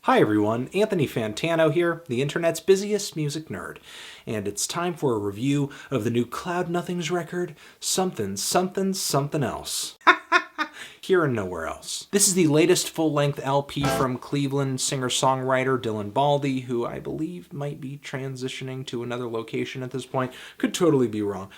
Hi everyone, Anthony Fantano here, the internet's busiest music nerd, and it's time for a review of the new Cloud Nothings record, Something Something Something Else. Here and nowhere else. This is the latest full-length LP from Cleveland singer-songwriter Dylan Baldy, who I believe might be transitioning to another location at this point. Could totally be wrong.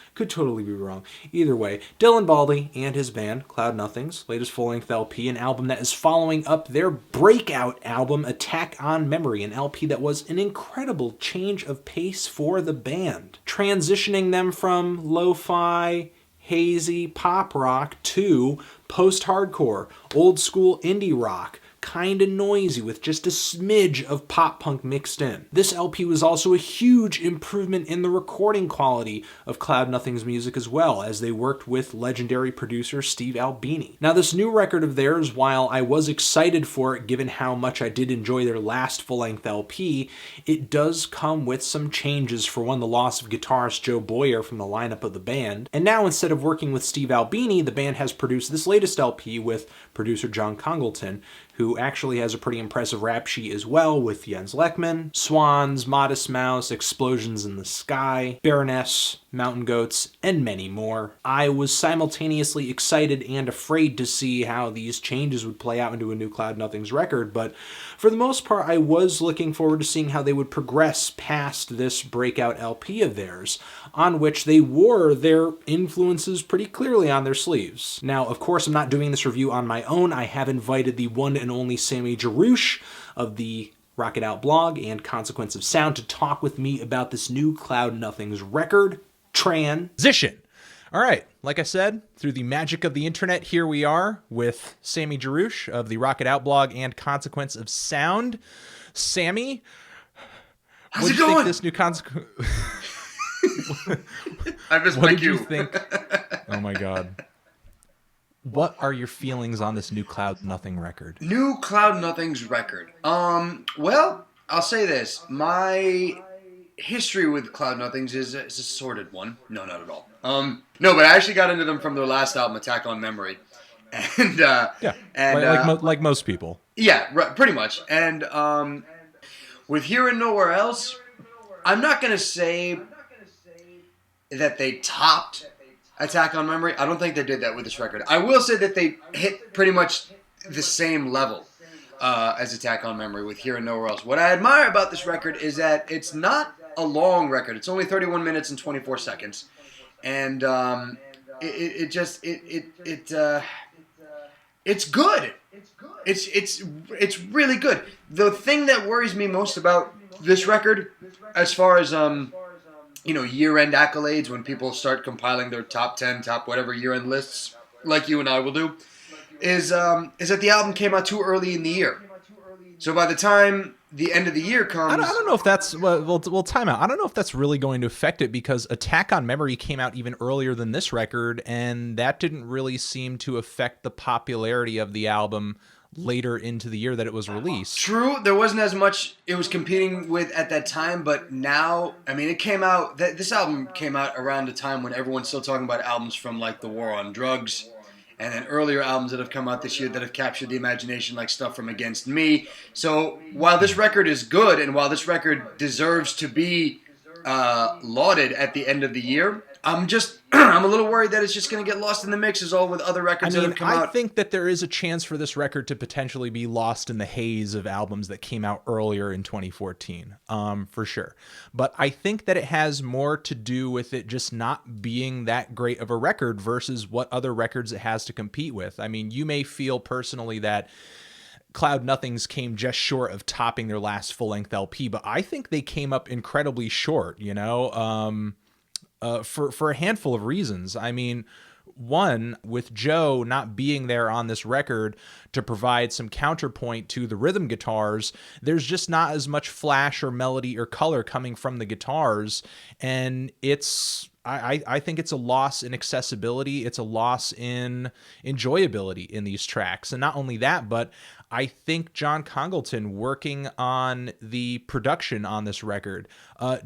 Either way, Dylan Baldy and his band, Cloud Nothings, latest full-length LP, an album that is following up their breakout album, Attack on Memory, an LP that was an incredible change of pace for the band, transitioning them from lo-fi, hazy pop rock to post-hardcore, old-school indie rock, kinda noisy with just a smidge of pop-punk mixed in. This LP was also a huge improvement in the recording quality of Cloud Nothing's music as well, as they worked with legendary producer Steve Albini. Now, this new record of theirs, while I was excited for it given how much I did enjoy their last full-length LP, it does come with some changes. For one, the loss of guitarist Joe Boyer from the lineup of the band. And now, instead of working with Steve Albini, the band has produced this latest LP with producer John Congleton, who actually has a pretty impressive rap sheet as well, with Jens Lekman, Swans, Modest Mouse, Explosions in the Sky, Baroness, Mountain Goats, and many more. I was simultaneously excited and afraid to see how these changes would play out into a new Cloud Nothings record, but for the most part, I was looking forward to seeing how they would progress past this breakout LP of theirs, on which they wore their influences pretty clearly on their sleeves. Now, of course, I'm not doing this review on my own. I have invited the one and only Sami Jarroush of the Rock It Out blog and Consequence of Sound to talk with me about this new Cloud Nothings record, Transition. All right, like I said, through the magic of the internet, here we are with Sami Jarroush of the Rock It Out blog and Consequence of Sound. Sami, how's it going? This new consequence. I missed What my did cue. you think? Oh my God. What are your feelings on this new Cloud Nothing record? New Cloud Nothings record. Well, I'll say this. My history with Cloud Nothings is a sordid one. No, not at all. No, but I actually got into them from their last album, Attack on Memory. And, like most people. Yeah, right, pretty much. And, with Here and Nowhere Else, I'm not going to say that they topped Attack on Memory. I don't think they did that with this record. I will say that they hit pretty much the same level as Attack on Memory with Here and Nowhere Else. What I admire about this record is that it's not a long record. It's only 31 minutes and 24 seconds. And it's good. It's really good. The thing that worries me most about this record, as far as year-end accolades, when people start compiling their top 10, top whatever year-end lists, like you and I will do, is that the album came out too early in the year. So by the time the end of the year comes... I don't know if that's... Well, time out. I don't know if that's really going to affect it, because Attack on Memory came out even earlier than this record, and that didn't really seem to affect the popularity of the album later into the year that it was released. True, there wasn't as much it was competing with at that time, but now, I mean, it came out, this album came out around a time when everyone's still talking about albums from like the War on Drugs, and then earlier albums that have come out this year that have captured the imagination, like stuff from Against Me. So while this record is good, and while this record deserves to be lauded at the end of the year, I'm a little worried that it's just going to get lost in the mix as all with other records that have come out. I think that there is a chance for this record to potentially be lost in the haze of albums that came out earlier in 2014, for sure. But I think that it has more to do with it just not being that great of a record versus what other records it has to compete with. I mean, you may feel personally that Cloud Nothings came just short of topping their last full-length LP, but I think they came up incredibly short, for a handful of reasons. I mean, one, with Joe not being there on this record to provide some counterpoint to the rhythm guitars, there's just not as much flash or melody or color coming from the guitars, and I think it's a loss in accessibility. It's a loss in enjoyability in these tracks. And not only that, but I think John Congleton working on the production on this record,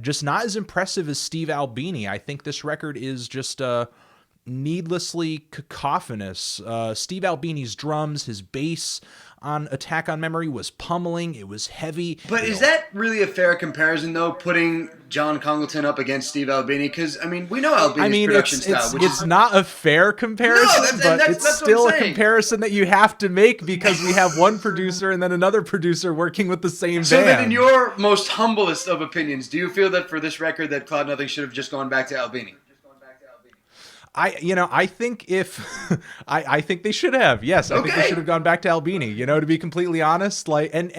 just not as impressive as Steve Albini. I think this record is just needlessly cacophonous. Steve Albini's drums, his bass, on Attack on Memory was pummeling. It was heavy. But is that really a fair comparison, though, putting John Congleton up against Steve Albini? Because, I mean, we know Albini's production style. It's not a fair comparison, but it's still a comparison that you have to make because we have one producer and then another producer working with the same band. So then in your most humblest of opinions, do you feel that for this record that Cloud Nothing should have just gone back to Albini? I think I think they should have. Yes, I think they should have gone back to Albini, to be completely honest. Like, and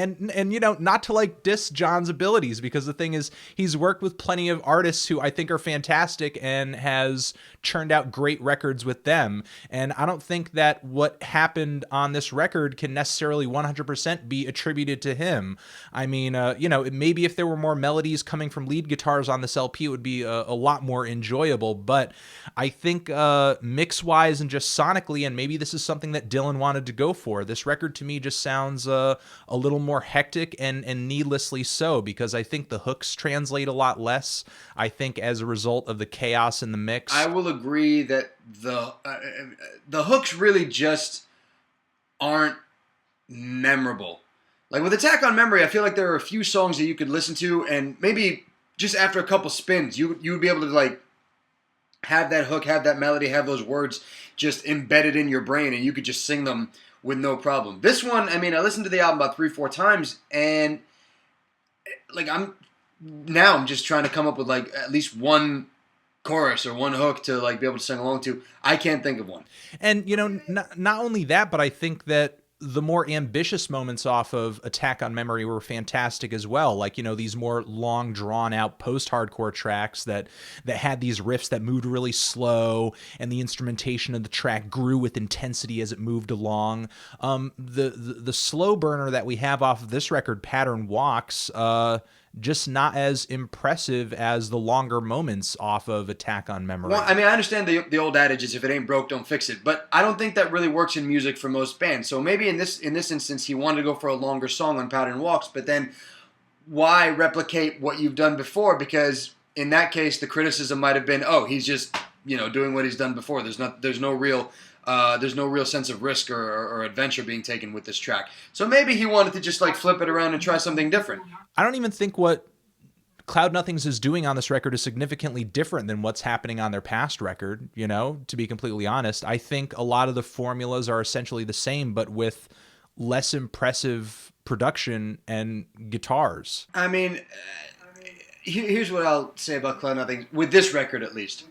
not to like diss John's abilities, because the thing is, he's worked with plenty of artists who I think are fantastic and has churned out great records with them. And I don't think that what happened on this record can necessarily 100% be attributed to him. I mean, maybe if there were more melodies coming from lead guitars on this LP, it would be a lot more enjoyable. But I think mix-wise and just sonically, and maybe this is something that Dylan wanted to go for, this record to me just sounds a little more hectic and needlessly so, because I think the hooks translate a lot less, I think, as a result of the chaos in the mix. I will agree that the hooks really just aren't memorable. Like with Attack on Memory, I feel like there are a few songs that you could listen to, and maybe just after a couple spins, you would be able to like have that hook, have that melody, have those words just embedded in your brain, and you could just sing them with no problem. This one, I mean, I listened to the album about 3-4 times, and like I'm just trying to come up with like at least one chorus or one hook to like be able to sing along to. I can't think of one. And not only that, but I think that the more ambitious moments off of Attack on Memory were fantastic as well. Like, these more long drawn out post-hardcore tracks that had these riffs that moved really slow, and the instrumentation of the track grew with intensity as it moved along. The slow burner that we have off of this record, Pattern Walks, just not as impressive as the longer moments off of Attack on Memory. Well, I mean, I understand the old adage is if it ain't broke, don't fix it. But I don't think that really works in music for most bands. So maybe in this instance, he wanted to go for a longer song on Pattern Walks. But then why replicate what you've done before? Because in that case, the criticism might have been, oh, he's just doing what he's done before. There's no real sense of risk or adventure being taken with this track. So maybe he wanted to just like flip it around and try something different. I don't even think what Cloud Nothings is doing on this record is significantly different than what's happening on their past record, to be completely honest. I think a lot of the formulas are essentially the same, but with less impressive production and guitars. I mean, here's what I'll say about Cloud Nothings, with this record at least.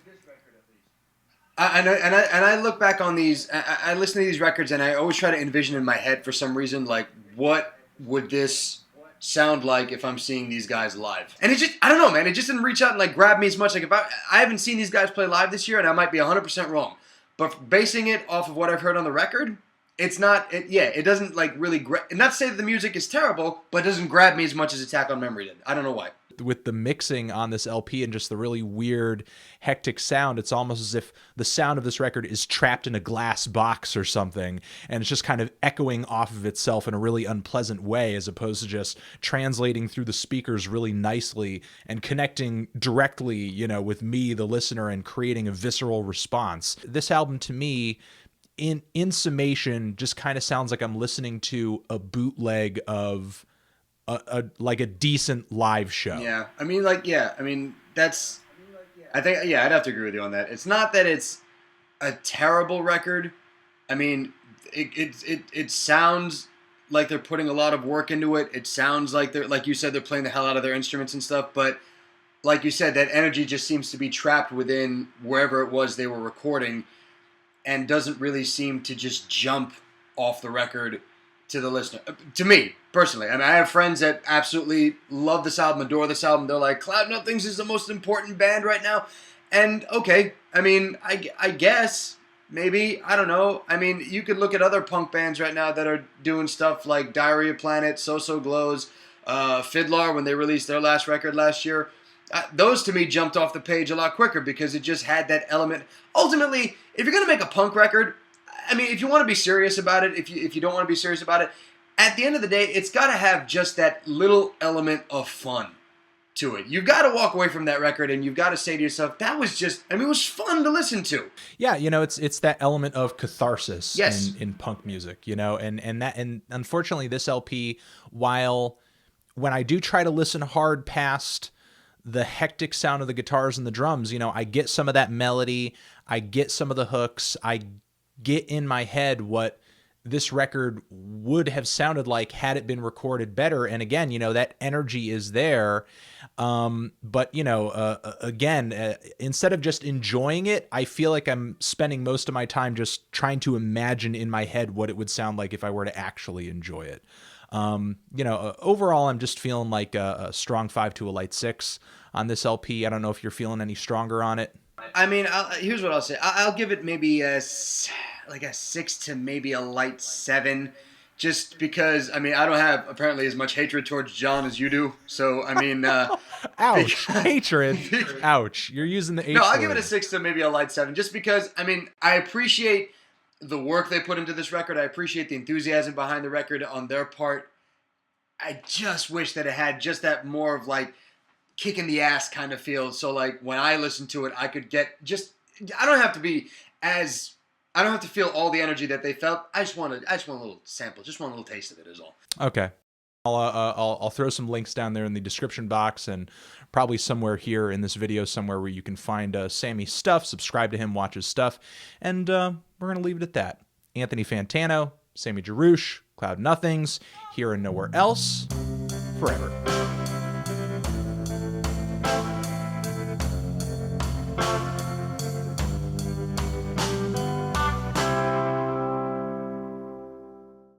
I look back on these, I listen to these records, and I always try to envision in my head for some reason, like, what would this sound like if I'm seeing these guys live? And it just, I don't know, man, it just didn't reach out and like grab me as much. Like if I haven't seen these guys play live this year, and I might be 100% wrong, but basing it off of what I've heard on the record, it's not, it doesn't like really, not to say that the music is terrible, but it doesn't grab me as much as Attack on Memory did. I don't know why. With the mixing on this LP and just the really weird, hectic sound, it's almost as if the sound of this record is trapped in a glass box or something, and it's just kind of echoing off of itself in a really unpleasant way, as opposed to just translating through the speakers really nicely and connecting directly, with me, the listener, and creating a visceral response. This album, to me, in summation, just kind of sounds like I'm listening to a bootleg of a decent live show. Yeah, I mean, that's, I think, I'd have to agree with you on that. It's not that it's a terrible record. I mean, it sounds like they're putting a lot of work into it. It sounds like they're, like you said, they're playing the hell out of their instruments and stuff. But like you said, that energy just seems to be trapped within wherever it was they were recording, and doesn't really seem to just jump off the record to the listener. To me, personally. I mean, I have friends that absolutely love this album, adore this album. They're like, Cloud Nothings is the most important band right now. And, okay, I mean, I guess, maybe, I don't know. I mean, you could look at other punk bands right now that are doing stuff like Diarrhea Planet, So Glows, Fiddler, when they released their last record last year. Those, to me, jumped off the page a lot quicker because it just had that element. Ultimately, if you're going to make a punk record, I mean, if you want to be serious about it, if you don't want to be serious about it, at the end of the day, it's got to have just that little element of fun. to it. You've got to walk away from that record and you've got to say to yourself, that was just, I mean, it was fun to listen to. Yeah, it's that element of catharsis Yes. in punk music, and unfortunately this LP, while when I do try to listen hard past the hectic sound of the guitars and the drums, I get some of that melody, I get some of the hooks, I get in my head what this record would have sounded like had it been recorded better. And again, that energy is there. But again, instead of just enjoying it, I feel like I'm spending most of my time just trying to imagine in my head what it would sound like if I were to actually enjoy it. Overall, I'm just feeling like a strong 5 to a light 6 on this LP. I don't know if you're feeling any stronger on it. I mean, here's what I'll say. I'll give it maybe like a 6 to maybe a light 7, just because, I mean, I don't have apparently as much hatred towards John as you do. So, I mean... Ouch. Hatred. Ouch. You're using the H No, I'll word. give it a 6 to maybe a light 7, just because, I mean, I appreciate the work they put into this record. I appreciate the enthusiasm behind the record on their part. I just wish that it had just that more of like kick in the ass kind of feel. So like when I listen to it, I could get just, I don't have to feel all the energy that they felt. I just want a little sample, just want a little taste of it is all. Okay. I'll throw some links down there in the description box and probably somewhere here in this video, somewhere where you can find Sammy's stuff, subscribe to him, watch his stuff, and we're going to leave it at that. Anthony Fantano, Sami Jarroush, Cloud Nothings, Here and Nowhere Else, forever.